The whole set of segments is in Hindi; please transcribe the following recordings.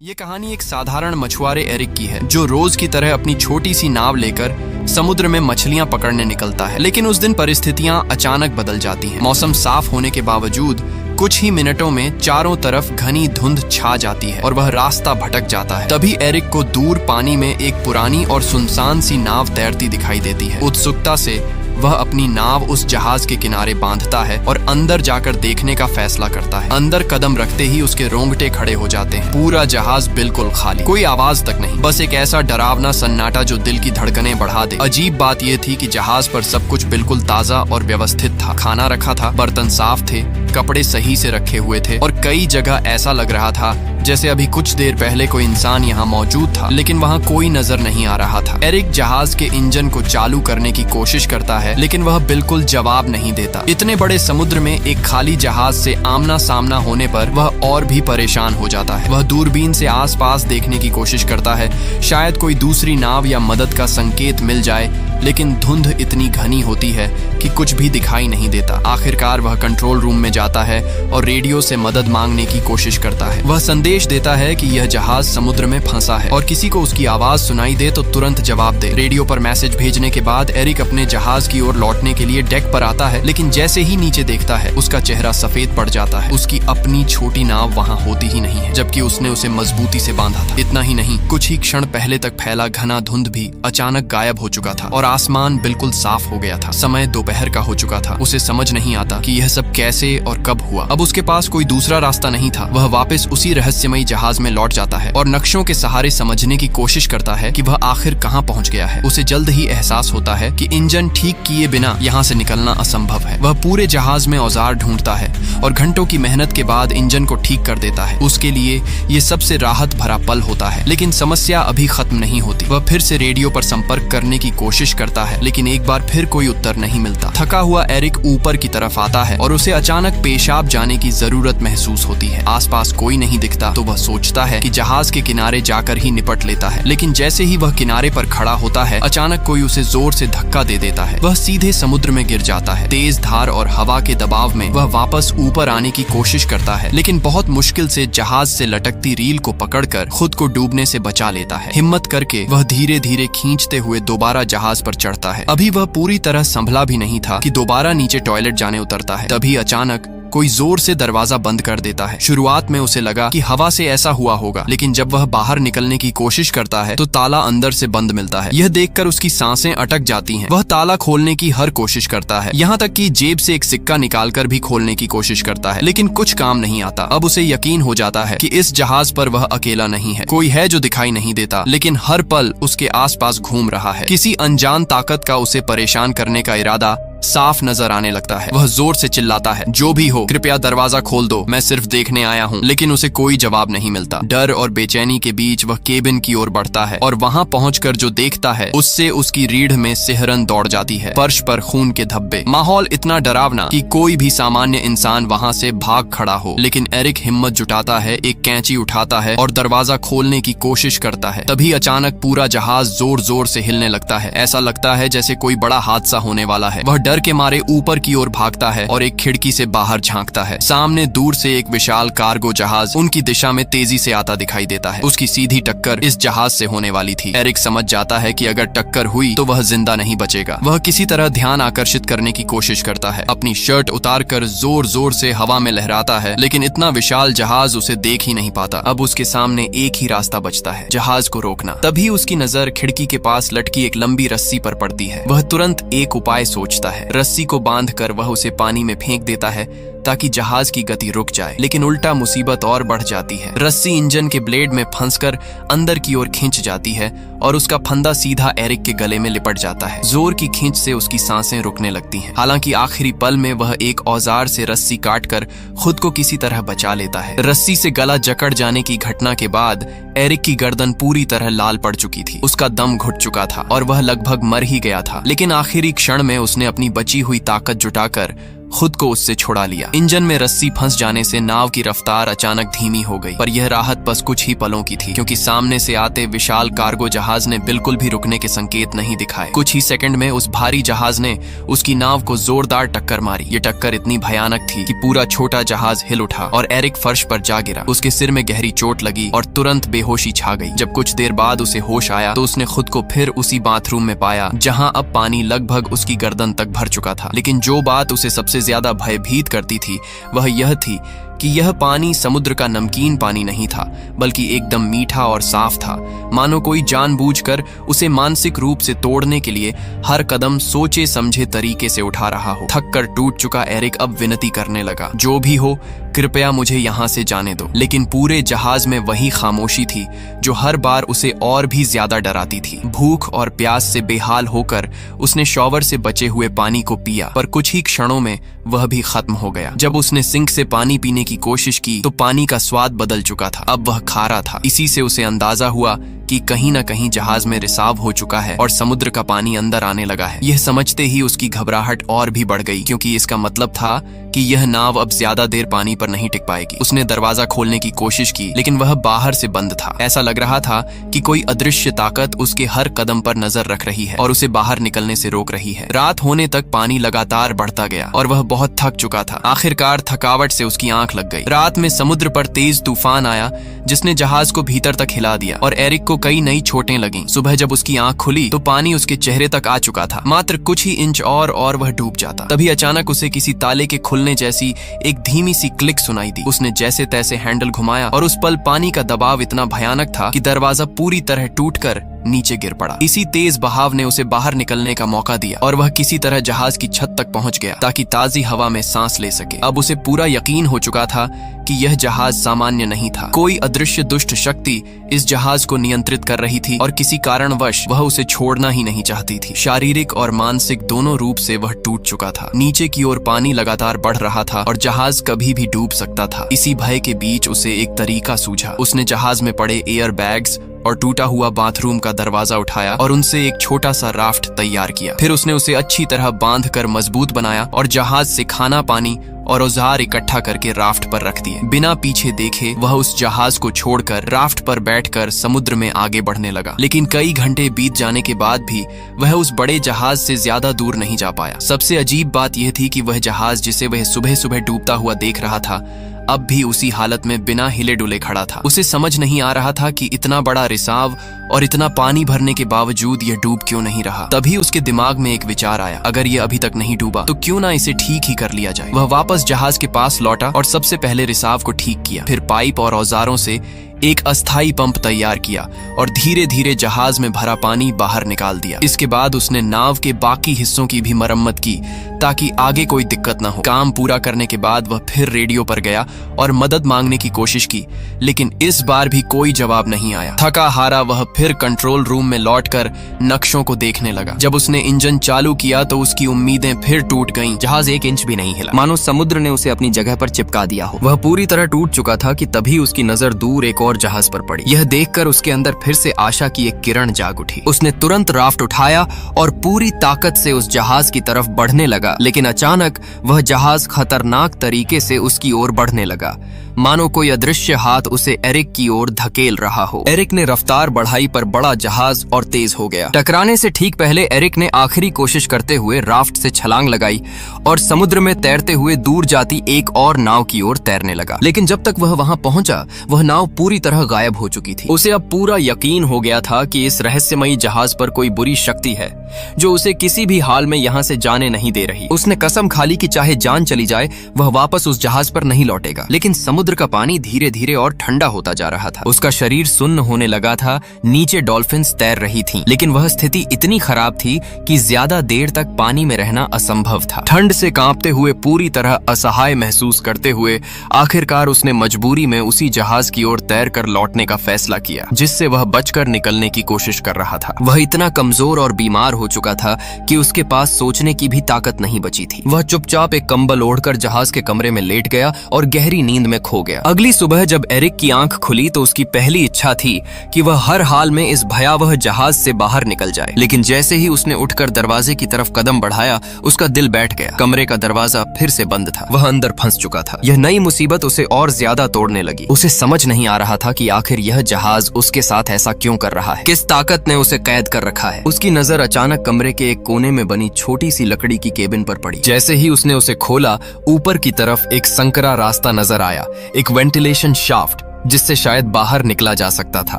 ये कहानी एक साधारण मछुआरे एरिक की है जो रोज की तरह अपनी छोटी सी नाव लेकर समुद्र में मछलियां पकड़ने निकलता है। लेकिन उस दिन परिस्थितियां अचानक बदल जाती हैं। मौसम साफ होने के बावजूद कुछ ही मिनटों में चारों तरफ घनी धुंध छा जाती है और वह रास्ता भटक जाता है। तभी एरिक को दूर पानी में एक पुरानी और सुनसान सी नाव तैरती दिखाई देती है। उत्सुकता से वह अपनी नाव उस जहाज के किनारे बांधता है और अंदर जाकर देखने का फैसला करता है। अंदर कदम रखते ही उसके रोंगटे खड़े हो जाते हैं। पूरा जहाज बिल्कुल खाली, कोई आवाज तक नहीं, बस एक ऐसा डरावना सन्नाटा जो दिल की धड़कनें बढ़ा दे। अजीब बात यह थी कि जहाज पर सब कुछ बिल्कुल ताजा और व्यवस्थित था। खाना रखा था, बर्तन साफ थे, कपड़े सही से रखे हुए थे और कई जगह ऐसा लग रहा था जैसे अभी कुछ देर पहले कोई इंसान यहाँ मौजूद था, लेकिन वहाँ कोई नजर नहीं आ रहा था। एरिक जहाज के इंजन को चालू करने की कोशिश करता है, लेकिन वह बिल्कुल जवाब नहीं देता। इतने बड़े समुद्र में एक खाली जहाज से आमना सामना होने पर वह और भी परेशान हो जाता है। वह दूरबीन से आसपास देखने की कोशिश करता है, शायद कोई दूसरी नाव या मदद का संकेत मिल जाए, लेकिन धुंध इतनी घनी होती है कि कुछ भी दिखाई नहीं देता। आखिरकार वह कंट्रोल रूम में जाता है और रेडियो से मदद मांगने की कोशिश करता है। वह संदेश देता है कि यह जहाज समुद्र में फंसा है और किसी को उसकी आवाज सुनाई दे तो तुरंत जवाब दे। रेडियो पर मैसेज भेजने के बाद एरिक अपने जहाज की ओर लौटने के लिए डेक पर आता है, लेकिन जैसे ही नीचे देखता है उसका चेहरा सफेद पड़ जाता है। उसकी अपनी छोटी नाव वहाँ होती ही नहीं है, जबकि उसने उसे मजबूती से बांधा था। इतना ही नहीं, कुछ ही क्षण पहले तक फैला घना धुंध भी अचानक गायब हो चुका था और आसमान बिल्कुल साफ हो गया था। समय दोपहर का हो चुका था। उसे समझ नहीं आता कि यह सब कैसे और कब हुआ। अब उसके पास कोई दूसरा रास्ता नहीं था। वह वापस उसी रहस्यमयी जहाज में लौट जाता है और नक्शों के सहारे समझने की कोशिश करता है कि वह आखिर कहाँ पहुंच गया है। उसे जल्द ही एहसास होता है कि इंजन ठीक किए बिना यहाँ से निकलना असंभव है। वह पूरे जहाज में औजार ढूंढता है और घंटों की मेहनत के बाद इंजन को ठीक कर देता है। उसके लिए ये सबसे राहत भरा पल होता है, लेकिन समस्या अभी खत्म नहीं होती। वह फिर से रेडियो पर संपर्क करने की कोशिश करता है, लेकिन एक बार फिर कोई उत्तर नहीं मिलता। थका हुआ एरिक ऊपर की तरफ आता है और उसे अचानक पेशाब जाने की जरूरत महसूस होती है। आसपास कोई नहीं दिखता तो वह सोचता है कि जहाज के किनारे जाकर ही निपट लेता है, लेकिन जैसे ही वह किनारे पर खड़ा होता है अचानक कोई उसे जोर से धक्का दे देता है। वह सीधे समुद्र में गिर जाता है। तेज धार और हवा के दबाव में वह वापस ऊपर आने की कोशिश करता है, लेकिन बहुत मुश्किल से जहाज से लटकती रील को पकड़कर खुद को डूबने से बचा लेता है। हिम्मत करके वह धीरे धीरे खींचते हुए दोबारा जहाज पर चढ़ता है। अभी वह पूरी तरह संभला भी नहीं था कि दोबारा नीचे टॉयलेट जाने उतरता है। तभी अचानक कोई जोर से दरवाजा बंद कर देता है। शुरुआत में उसे लगा कि हवा से ऐसा हुआ होगा, लेकिन जब वह बाहर निकलने की कोशिश करता है तो ताला अंदर से बंद मिलता है। यह देखकर उसकी सांसें अटक जाती हैं। वह ताला खोलने की हर कोशिश करता है, यहाँ तक कि जेब से एक सिक्का निकालकर भी खोलने की कोशिश करता है, लेकिन कुछ काम नहीं आता। अब उसे यकीन हो जाता है कि इस जहाज पर वह अकेला नहीं है। कोई है जो दिखाई नहीं देता, लेकिन हर पल उसके आसपास घूम रहा है। किसी अनजान ताकत का उसे परेशान करने का इरादा साफ नजर आने लगता है। वह जोर से चिल्लाता है, जो भी हो कृपया दरवाजा खोल दो, मैं सिर्फ देखने आया हूँ। लेकिन उसे कोई जवाब नहीं मिलता। डर और बेचैनी के बीच वह केबिन की ओर बढ़ता है और वहाँ पहुंचकर जो देखता है उससे उसकी रीढ़ में सिहरन दौड़ जाती है। फर्श पर खून के धब्बे, माहौल इतना डरावना कि कोई भी सामान्य इंसान वहाँ से भाग खड़ा हो। लेकिन एरिक हिम्मत जुटाता है, एक कैंची उठाता है और दरवाजा खोलने की कोशिश करता है। तभी अचानक पूरा जहाज जोर जोर से हिलने लगता है। ऐसा लगता है जैसे कोई बड़ा हादसा होने वाला है। वह डर के मारे ऊपर की ओर भागता है और एक खिड़की से बाहर झांकता है। सामने दूर से एक विशाल कार्गो जहाज उनकी दिशा में तेजी से आता दिखाई देता है। उसकी सीधी टक्कर इस जहाज से होने वाली थी। एरिक समझ जाता है कि अगर टक्कर हुई तो वह जिंदा नहीं बचेगा। वह किसी तरह ध्यान आकर्षित करने की कोशिश करता है। अपनी शर्ट उतारकर जोर जोर से हवा में लहराता है, लेकिन इतना विशाल जहाज उसे देख ही नहीं पाता। अब उसके सामने एक ही रास्ता बचता है, जहाज को रोकना। तभी उसकी नजर खिड़की के पास लटकी एक लंबी रस्सी पर पड़ती है। वह तुरंत एक उपाय सोचता है। रस्सी को बांधकर वह उसे पानी में फेंक देता है ताकि जहाज की गति रुक जाए, लेकिन उल्टा मुसीबत और बढ़ जाती है। रस्सी इंजन के ब्लेड में फंसकर अंदर की ओर खींच जाती है और उसका फंदा सीधा एरिक के गले में लिपट जाता है। जोर की खींच से उसकी सांसें रुकने लगती हैं। हालांकि आखिरी पल में वह एक औजार से रस्सी काटकर खुद को किसी तरह बचा लेता है। रस्सी से गला जकड़ जाने की घटना के बाद एरिक की गर्दन पूरी तरह लाल पड़ चुकी थी। उसका दम घुट चुका था और वह लगभग मर ही गया था, लेकिन आखिरी क्षण में उसने अपनी बची हुई ताकत जुटाकर खुद को उससे छुड़ा लिया। इंजन में रस्सी फंस जाने से नाव की रफ्तार अचानक धीमी हो गई, पर यह राहत बस कुछ ही पलों की थी, क्योंकि सामने से आते विशाल कार्गो जहाज ने बिल्कुल भी रुकने के संकेत नहीं दिखाए। कुछ ही सेकंड में उस भारी जहाज ने उसकी नाव को जोरदार टक्कर मारी। ये टक्कर इतनी भयानक थी कि पूरा छोटा जहाज हिल उठा और एरिक फर्श पर जा गिरा। उसके सिर में गहरी चोट लगी और तुरंत बेहोशी छा गई। जब कुछ देर बाद उसे होश आया तो उसने खुद को फिर उसी बाथरूम में पाया जहां अब पानी लगभग उसकी गर्दन तक भर चुका था। लेकिन जो बात उसे सबसे ज्यादा भयभीत करती थी वह यह थी कि यह पानी समुद्र का नमकीन पानी नहीं था, बल्कि एकदम मीठा और साफ था, मानो कोई जानबूझकर उसे मानसिक रूप से तोड़ने के लिए हर कदम सोचे समझे तरीके से उठा रहा हो। थक कर टूट चुका एरिक अब विनती करने लगा, जो भी हो कृपया मुझे यहाँ से जाने दो। लेकिन पूरे जहाज में वही खामोशी थी जो हर बार उसे और भी ज्यादा डराती थी। भूख और प्यास से बेहाल होकर उसने शॉवर से बचे हुए पानी को पिया, पर कुछ ही क्षणों में वह भी खत्म हो गया। जब उसने सिंक से पानी पीने की कोशिश की तो पानी का स्वाद बदल चुका था, अब वह खारा था। इसी से उसे अंदाजा हुआ कि कहीं न कहीं जहाज में रिसाव हो चुका है और समुद्र का पानी अंदर आने लगा है। यह समझते ही उसकी घबराहट और भी बढ़ गई, क्योंकि इसका मतलब था कि यह नाव अब ज्यादा देर पानी पर नहीं टिक पाएगी। उसने दरवाजा खोलने की कोशिश की, लेकिन वह बाहर से बंद था। ऐसा लग रहा था कि कोई अदृश्य ताकत उसके हर कदम पर नजर रख रही है और उसे बाहर निकलने से रोक रही है। रात होने तक पानी लगातार बढ़ता गया और वह बहुत थक चुका था। आखिरकार थकावट से उसकी आंख लग गई। रात में समुद्र पर तेज तूफान आया जिसने जहाज को भीतर तक हिला दिया और एरिक को कई नई चोटें लगीं। सुबह जब उसकी आंख खुली तो पानी उसके चेहरे तक आ चुका था। मात्र कुछ ही इंच और वह डूब जाता। तभी अचानक उसे किसी ताले के खुलने जैसी एक धीमी सी क्लिक सुनाई दी। उसने जैसे तैसे हैंडल घुमाया और उस पल पानी का दबाव इतना भयानक था कि दरवाजा पूरी तरह टूटकर नीचे गिर पड़ा। इसी तेज बहाव ने उसे बाहर निकलने का मौका दिया और वह किसी तरह जहाज की छत तक पहुंच गया ताकि ताजी हवा में सांस ले सके। अब उसे पूरा यकीन हो चुका था कि यह जहाज सामान्य नहीं था। कोई अदृश्य दुष्ट शक्ति इस जहाज को नियंत्रित कर रही थी और किसी कारणवश वह उसे छोड़ना ही नहीं चाहती थी। शारीरिक और मानसिक दोनों रूप से वह टूट चुका था। नीचे की ओर पानी लगातार बढ़ रहा था और जहाज कभी भी डूब सकता था। इसी भय के बीच उसे एक तरीका सूझा। उसने जहाज में पड़े एयर बैग्स और टूटा हुआ बाथरूम का दरवाजा उठाया और उनसे एक छोटा सा राफ्ट तैयार किया। फिर उसने उसे अच्छी तरह बांध कर मजबूत बनाया और जहाज से खाना पानी और औजार इकट्ठा करके राफ्ट पर रख दिए। बिना पीछे देखे वह उस जहाज को छोड़कर राफ्ट पर बैठकर समुद्र में आगे बढ़ने लगा। लेकिन कई घंटे बीत जाने के बाद भी वह उस बड़े जहाज से ज्यादा दूर नहीं जा पाया। सबसे अजीब बात यह थी कि वह जहाज जिसे वह सुबह सुबह डूबता हुआ देख रहा था अब भी उसी हालत में बिना हिले डुले खड़ा था। उसे समझ नहीं आ रहा था कि इतना बड़ा रिसाव और इतना पानी भरने के बावजूद यह डूब क्यों नहीं रहा। तभी उसके दिमाग में एक विचार आया, अगर यह अभी तक नहीं डूबा तो क्यों ना इसे ठीक ही कर लिया जाए। वह वापस जहाज के पास लौटा और सबसे पहले रिसाव को ठीक किया। फिर पाइप और औजारों से एक अस्थाई पंप तैयार किया और धीरे धीरे जहाज में भरा पानी बाहर निकाल दिया। इसके बाद उसने नाव के बाकी हिस्सों की भी मरम्मत की ताकि आगे कोई दिक्कत न हो। काम पूरा करने के बाद वह फिर रेडियो पर गया और मदद मांगने की कोशिश की, लेकिन इस बार भी कोई जवाब नहीं आया। थका हारा वह फिर कंट्रोल रूम में लौटकर नक्शों को देखने लगा। जब उसने इंजन चालू किया तो उसकी उम्मीदें फिर टूट गईं। जहाज एक इंच भी नहीं हिला, मानो समुद्र ने उसे अपनी जगह पर चिपका दिया हो। वह पूरी तरह टूट चुका था कि तभी उसकी नजर दूर एक और जहाज पर पड़ी। यह देखकर उसके अंदर फिर से आशा की एक किरण जाग उठी। उसने तुरंत राफ्ट उठाया और पूरी ताकत से उस जहाज की तरफ बढ़ने लगा, लेकिन अचानक वह जहाज खतरनाक तरीके से उसकी ओर बढ़ने लगा, मानो कोई अदृश्य हाथ उसे एरिक की ओर धकेल रहा हो। एरिक ने रफ्तार बढ़ाई पर बड़ा जहाज और तेज हो गया। टकराने से ठीक पहले एरिक ने आखिरी कोशिश करते हुए राफ्ट से छलांग लगाई और समुद्र में तैरते हुए दूर जाती एक और नाव की ओर तैरने लगा। लेकिन जब तक वह वहां पहुंचा वह नाव पूरी तरह गायब हो चुकी थी। उसे अब पूरा यकीन हो गया था कि इस रहस्यमयी जहाज पर कोई बुरी शक्ति है जो उसे किसी भी हाल में यहाँ से जाने नहीं दे रही। उसने कसम खा ली कि चाहे जान चली जाए वह वापस उस जहाज पर नहीं लौटेगा। लेकिन समुद्र का पानी धीरे धीरे और ठंडा होता जा रहा था। उसका शरीर सुन्न होने लगा था। नीचे डॉल्फिन्स तैर रही थीं, लेकिन वह स्थिति इतनी खराब थी कि ज्यादा देर तक पानी में रहना असंभव था। ठंड से कांपते हुए पूरी तरह असहाय महसूस करते हुए आखिरकार उसने मजबूरी में उसी जहाज की ओर तैर कर लौटने का फैसला किया जिससे वह बचकर निकलने की कोशिश कर रहा था। वह इतना कमजोर और बीमार हो चुका था कि उसके पास सोचने की भी ताकत नहीं बची थी। वह चुपचाप एक कंबल ओढ़कर जहाज के कमरे में लेट गया और गहरी नींद में खो खो गया। अगली सुबह जब एरिक की आंख खुली तो उसकी पहली इच्छा थी कि वह हर हाल में इस भयावह जहाज से बाहर निकल जाए, लेकिन जैसे ही उसने उठकर दरवाजे की तरफ कदम बढ़ाया उसका दिल बैठ गया। कमरे का दरवाजा फिर से बंद था, वह अंदर फंस चुका था। यह नई मुसीबत उसे और ज्यादा तोड़ने लगी। उसे समझ नहीं आ रहा था कि आखिर यह जहाज उसके साथ ऐसा क्यों कर रहा है, किस ताकत ने उसे कैद कर रखा है। उसकी नजर अचानक कमरे के एक कोने में बनी छोटी सी लकड़ी की केबिन पर पड़ी। जैसे ही उसने उसे खोला, ऊपर की तरफ एक संकरा रास्ता नजर आया, एक वेंटिलेशन शाफ्ट जिससे शायद बाहर निकला जा सकता था।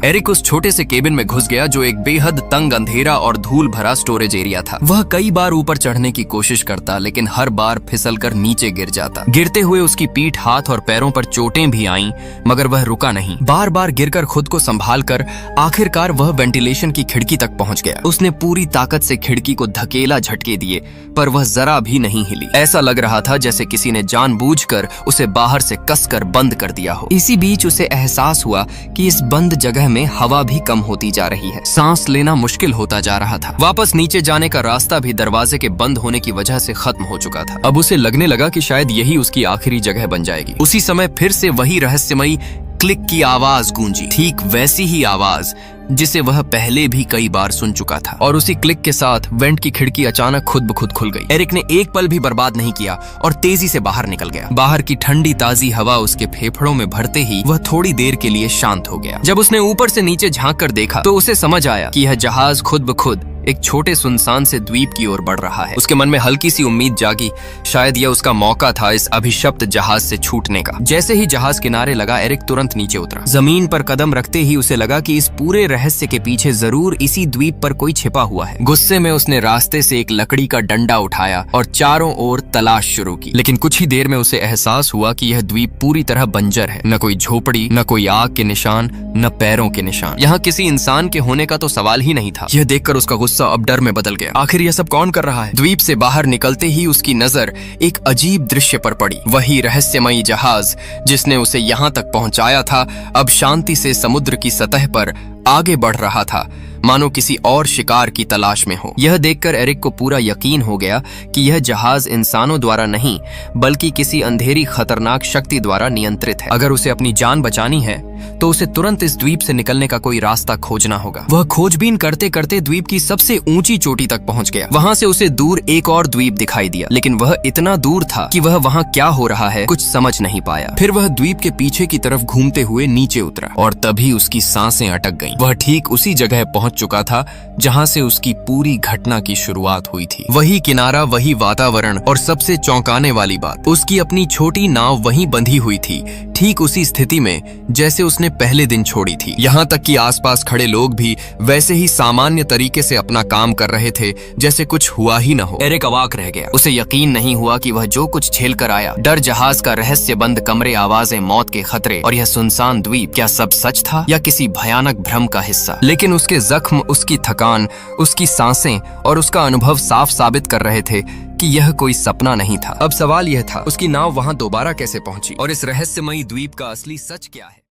एरिक उस छोटे से केबिन में घुस गया जो एक बेहद तंग, अंधेरा और धूल भरा स्टोरेज एरिया था। वह कई बार ऊपर चढ़ने की कोशिश करता, लेकिन हर बार फिसलकर नीचे गिर जाता। गिरते हुए उसकी पीठ, हाथ और पैरों पर चोटें भी आईं, मगर वह रुका नहीं। बार बार गिरकर खुद को संभालकर आखिरकार वह वेंटिलेशन की खिड़की तक पहुंच गया। उसने पूरी ताकत से खिड़की को धकेला, झटके दिए, पर वह जरा भी नहीं हिली। ऐसा लग रहा था जैसे किसी ने जानबूझकर उसे बाहर से कसकर बंद कर दिया हो। इसी बीच उसे एहसास हुआ कि इस बंद जगह में हवा भी कम होती जा रही है। सांस लेना मुश्किल होता जा रहा था। वापस नीचे जाने का रास्ता भी दरवाजे के बंद होने की वजह से खत्म हो चुका था। अब उसे लगने लगा कि शायद यही उसकी आखिरी जगह बन जाएगी। उसी समय फिर से वही रहस्यमयी क्लिक की आवाज गूंजी, ठीक वैसी ही आवाज जिसे वह पहले भी कई बार सुन चुका था। और उसी क्लिक के साथ वेंट की खिड़की अचानक खुद ब खुद खुल गई। एरिक ने एक पल भी बर्बाद नहीं किया और तेजी से बाहर निकल गया। बाहर की ठंडी ताजी हवा उसके फेफड़ों में भरते ही वह थोड़ी देर के लिए शांत हो गया। जब उसने ऊपर से नीचे झांक कर देखा तो उसे समझ आया कि यह जहाज खुद ब खुद एक छोटे सुनसान से द्वीप की ओर बढ़ रहा है। उसके मन में हल्की सी उम्मीद जागी, शायद यह उसका मौका था इस अभिशप्त जहाज से छूटने का। जैसे ही जहाज किनारे लगा, एरिक तुरंत नीचे उतरा। जमीन पर कदम रखते ही उसे लगा कि इस पूरे रहस्य के पीछे जरूर इसी द्वीप पर कोई छिपा हुआ है। गुस्से में उसने रास्ते से एक लकड़ी का डंडा उठाया और चारों ओर तलाश शुरू की। लेकिन कुछ ही देर में उसे एहसास हुआ कि यह द्वीप पूरी तरह बंजर है। न कोई झोपड़ी, न कोई आग के निशान, न पैरों के निशान। यहाँ किसी इंसान के होने का तो सवाल ही नहीं था। यह देखकर उसका गुस्सा अब डर में बदल गया। आखिर यह सब कौन कर रहा है? द्वीप से बाहर निकलते ही उसकी नजर एक अजीब दृश्य पर पड़ी। वही रहस्यमयी जहाज जिसने उसे यहाँ तक पहुंचाया था, अब शांति से समुद्र की सतह पर आगे बढ़ रहा था, मानो किसी और शिकार की तलाश में हो। यह देखकर एरिक को पूरा यकीन हो गया कि यह जहाज इंसानों द्वारा नहीं, बल्कि किसी अंधेरी खतरनाक शक्ति द्वारा नियंत्रित है। अगर उसे अपनी जान बचानी है तो उसे तुरंत इस द्वीप से निकलने का कोई रास्ता खोजना होगा। वह खोजबीन करते करते द्वीप की सबसे ऊंची चोटी तक पहुंच गया। वहां से उसे दूर एक और द्वीप दिखाई दिया, लेकिन वह इतना दूर था कि वह वहां क्या हो रहा है कुछ समझ नहीं पाया। फिर वह द्वीप के पीछे की तरफ घूमते हुए नीचे उतरा और तभी उसकी सांसें अटक गईं। वह ठीक उसी जगह पहुंच चुका था जहां से उसकी पूरी घटना की शुरुआत हुई थी। वही किनारा, वही वातावरण और सबसे चौंकाने वाली बात, उसकी अपनी छोटी नाव वहीं बंधी हुई थी, ठीक उसी स्थिति में जैसे उसने पहले दिन छोड़ी थी। यहाँ तक कि आसपास खड़े लोग भी वैसे ही सामान्य तरीके से अपना काम कर रहे थे जैसे कुछ हुआ ही न हो। एरिक अवाक रह गया। उसे यकीन नहीं हुआ कि वह जो कुछ झेल कर आया, डर, जहाज का रहस्य बंद कमरे, आवाजें, मौत के खतरे और यह सुनसान द्वीप, क्या सब सच था या किसी भयानक भ्रम का हिस्सा? लेकिन उसके जख्म, उसकी थकान, उसकी सांसें और उसका अनुभव साफ साबित कर रहे थे कि यह कोई सपना नहीं था। अब सवाल यह था, उसकी नाव वहां दोबारा कैसे पहुंची और इस रहस्यमयी द्वीप का असली सच क्या है?